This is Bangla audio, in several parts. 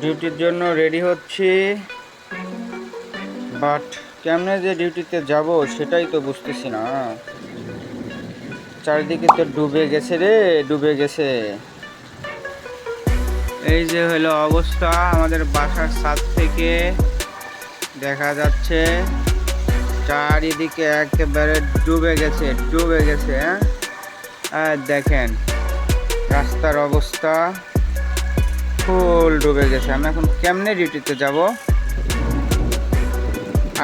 ডিউটির জন্য রেডি হচ্ছি, বাট কেমনে যে ডিউটিতে যাব সেটাই তো বুঝতেছি না। চারিদিকে তো ডুবে গেছে রে, ডুবে গেছে। এই যে হলো অবস্থা, আমাদের বাসার ছাদ থেকে দেখা যাচ্ছে চারিদিকে একেবারে ডুবে গেছে, ডুবে গেছে। আর দেখেন রাস্তার অবস্থা ফুল ডুবে গেছে। আমি এখন কেমনে ডিউটিতে যাব?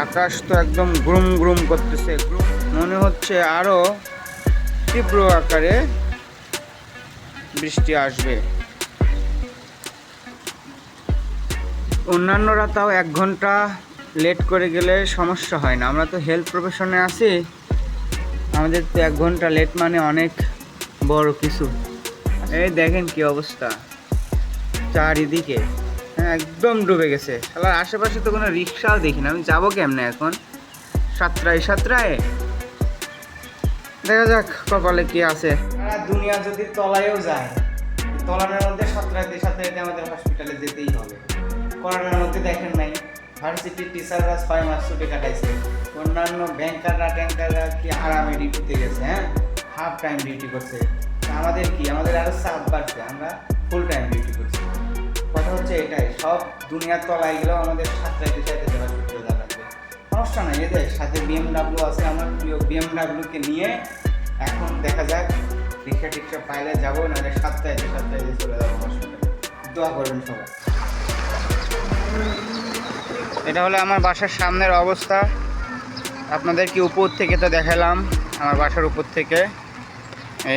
আকাশ তো একদম গ্রুম গ্রুম করতেছে, মনে হচ্ছে আরো তীব্র আকারে বৃষ্টি আসবে। অন্যান্যরা তাও 1 ঘন্টা লেট করে গেলে সমস্যা হয় না, আমরা তো হেলথ প্রফেশনে আছি, আমাদের তো 1 ঘন্টা লেট মানে অনেক বড় কিছু। এই দেখেন কি অবস্থা চারিদিকে, একদম ডুবে গেছে। শালার আশেপাশে তো কোনো রিক্সাও দেখি না, আমি যাবো কেমনে এখন? সাতটায় দেখা যাক কপালে কি আছে। সারা দুনিয়া যদি তলায়ও যায়, তলানোর মধ্যে সাতটায় আমাদের হসপিটালে যেতেই হবে। করোনার মধ্যে দেখেন নাই ভার্সিটির টিচাররা 6 মাস ছুটি কাটাইছে, অন্যান্য ব্যাংকাররা ট্যাঙ্কাররা কি আরামে ডিউটিতে গেছে, হাফ টাইম ডিউটি করছে। আমাদের কি, আমাদের আরো চাপ বাড়ছে, আমরা ফুল টাইম ডিউটি করছি। কথা হচ্ছে এটাই, সব দুনিয়ার তলায় গেলেও আমাদের সাতটায় হসপিটালে যাওয়া লাগবে। সমস্যা নাই, এদের সাথে BMW আছে, আমার প্রিয় BMW-কে নিয়ে এখন দেখা যাক রিক্সা টিক্সা পাইলে যাবো, নাহলে সাতটায় চলে যাবো হসপিটালে। দোয়া করবেন সবাই। এটা হলো আমার বাসার সামনের অবস্থা, আপনাদের কি উপর থেকে তো দেখালাম, আমার বাসার উপর থেকে।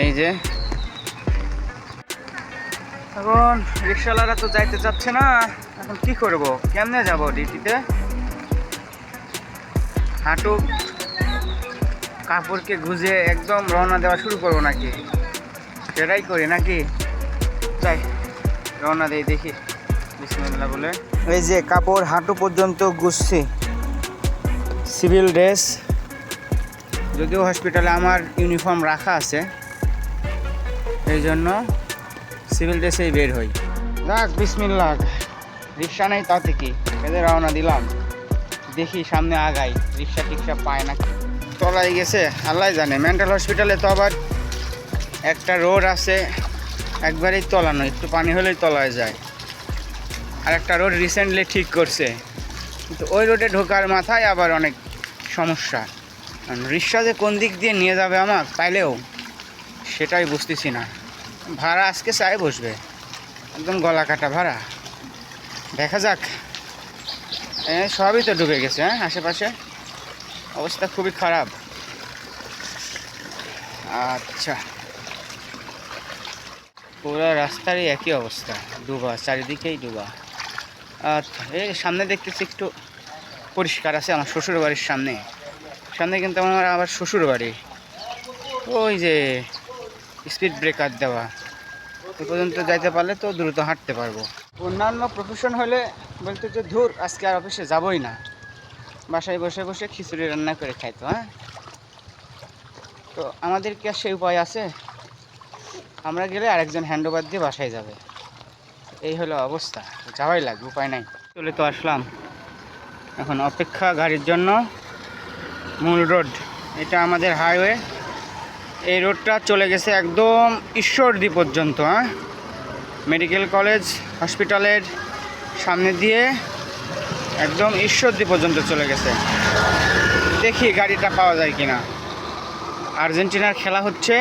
এই যে এখন রিক্সাওয়ালারা তো যাইতে চাচ্ছে না, এখন কি করব, কেমনে যাব ডিউটিতে? হাঁটু কাপড়কে গুজে একদম রওনা দেওয়া শুরু করবো নাকি? সেটাই করি নাকি? যাই রওনা দেই, দেখি বিসমিল্লাহ বলে। এই যে কাপড় হাঁটু পর্যন্ত গুছছি, সিভিল ড্রেস, যদিও হসপিটালে আমার ইউনিফর্ম রাখা আছে, এই জন্য সিভিল ড্রেসেই বের হই। যাক বিসমিল্লাহ, রিক্সা নেই তাতে কি, এদের রওনা দিলাম, দেখি সামনে আগাই, রিক্সা টিক্সা পায় নাকি। তলায় গেছে আল্লাহ জানে। মেন্টাল হসপিটালে তো আবার একটা রোড আছে একবারেই তলানো, একটু পানি হলেই তলায় যায়। আর একটা রোড রিসেন্টলি ঠিক করছে, কিন্তু ওই রোডে ঢোকার মাথায় আবার অনেক সমস্যা। রিক্সা যে কোন দিক দিয়ে নিয়ে যাবে আমার পাইলেও সেটাই বুঝতেছি না। ভাড়া আজকে চাই বসবে, একদম গলা কাটা ভাড়া। দেখা যাক, সবই তো ডুবে গেছে, আশেপাশে অবস্থা খুবই খারাপ। আচ্ছা, পুরো রাস্তারই একই অবস্থা, ডুবা, চারিদিকেই ডুবা। আচ্ছা, এই সামনে দেখতেছি একটু পরিষ্কার আছে, আমার শ্বশুর বাড়ির সামনে কিন্তু আমার আবার শ্বশুর বাড়ি। ওই যে স্পিড ব্রেকার দেওয়া, এ পর্যন্ত যাইতে পারলে তো দ্রুত হাঁটতে পারবো। অন্যান্য প্রফেশন হলে বলতে যে ধুর আজকে আর অফিসে যাবই না, বাসায় বসে বসে খিচুড়ি রান্না করে খাইতো। তো আমাদের কি আর সেই উপায় আছে? আমরা গেলে আরেকজন হ্যান্ডওভার দিয়ে বাসায় যাবে, এই হলো অবস্থা। যাওয়াই লাগবে, উপায় নাই। চলে তো আসলাম, এখন অপেক্ষা গাড়ির জন্য। মূল রোড এটা আমাদের হাইওয়ে, এই রোডটা চলে গেছে একদম ঈশ্বরদী পর্যন্ত। মেডিকেল কলেজ হসপিটালের সামনে দিয়ে একদম ঈশ্বরদী পর্যন্ত চলে গেছে। দেখি গাড়িটা পাওয়া যায় কিনা। আর্জেন্টিনার খেলা হচ্ছে,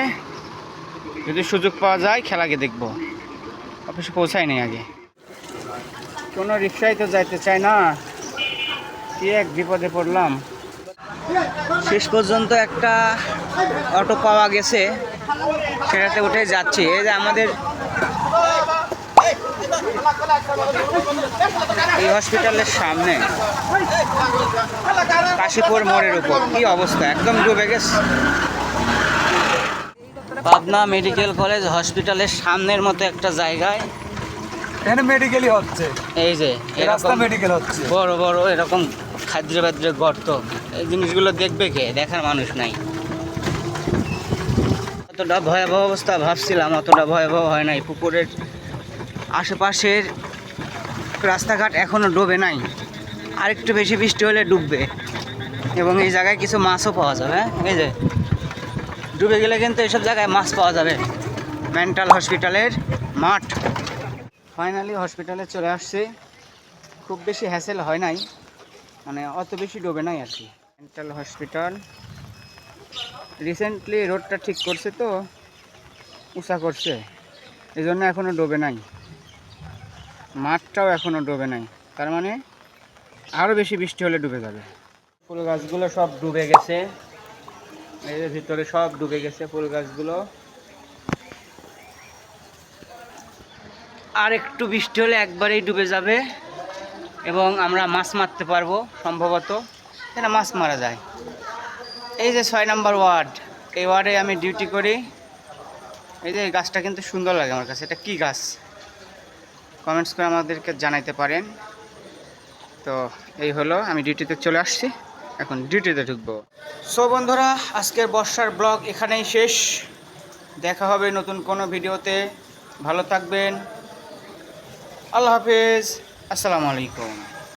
যদি সুযোগ পাওয়া যায় খেলাকে দেখব। অফিসে পৌঁছাই নেই আগে, কোনো রিক্সায় তো যাইতে চায় না, কি এক বিপদে পড়লাম। শেষ পর্যন্ত একটা অটো পাওয়া গেছে, সেটাতে উঠে যাচ্ছি। এই যে আমাদের এই হসপিটালের সামনে কাশীপুর মোড়ের উপর কি অবস্থা, একদম ডুবে গেছে। পাবনা মেডিকেল কলেজ হসপিটালের সামনের মতো একটা জায়গায় এখানে মেডিকেলই হচ্ছে, এই যে রাস্তা মেডিকেল হচ্ছে, বড় বড় এরকম খাদ্রে বাদ্রে গর্ত। এই জিনিসগুলো দেখবে কে? দেখার মানুষ নাই। অতটা ভয়াবহ অবস্থা ভাবছিলাম, অতটা ভয়াবহ হয় নাই। পুকুরের আশেপাশের রাস্তাঘাট এখনও ডোবে নাই, আর একটু বেশি বৃষ্টি হলে ডুববে। এবং এই জায়গায় কিছু মাছও পাওয়া যাবে। হ্যাঁ, এই যে ডুবে গেলে কিন্তু এইসব জায়গায় মাছ পাওয়া যাবে। মেন্টাল হসপিটালের মাঠ। ফাইনালি হসপিটালে চলে আসছে। খুব বেশি হ্যাসেল হয় নাই, মানে অত বেশি ডোবে নাই আর কি। মেন্টাল হসপিটাল রিসেন্টলি রোডটা ঠিক করছে, তো উঁচা করছে, এই জন্য এখনও ডোবে নাই। মাঠটাও এখনও ডোবে নাই, তার মানে আরও বেশি বৃষ্টি হলে ডুবে যাবে। ফুল গাছগুলো সব ডুবে গেছে, এর ভিতরে সব ডুবে গেছে ফুল গাছগুলো। আর একটু বৃষ্টি হলে একবারেই ডুবে যাবে এবং আমরা মাছ মারতে পারবো সম্ভবত। এখানে মাছ মারা যায়। এই যে 6 নম্বর ওয়ার্ড, এই ওয়ার্ডে আমি ডিউটি করি। এই যে এই গাছটা কিন্তু সুন্দর লাগে আমার কাছে। এটা কি গাছ কমেন্টস করে আমাদেরকে জানাইতে পারেন। তো এই হলো, আমি ডিউটিতে চলে আসছি, এখন ডিউটিতে ঢুকবো। সো বন্ধুরা, আজকের বর্ষার ব্লগ এখানেই শেষ। দেখা হবে নতুন কোনো ভিডিওতে। ভালো থাকবেন। আল্লাহ হাফেজ। আসসালামু আলাইকুম।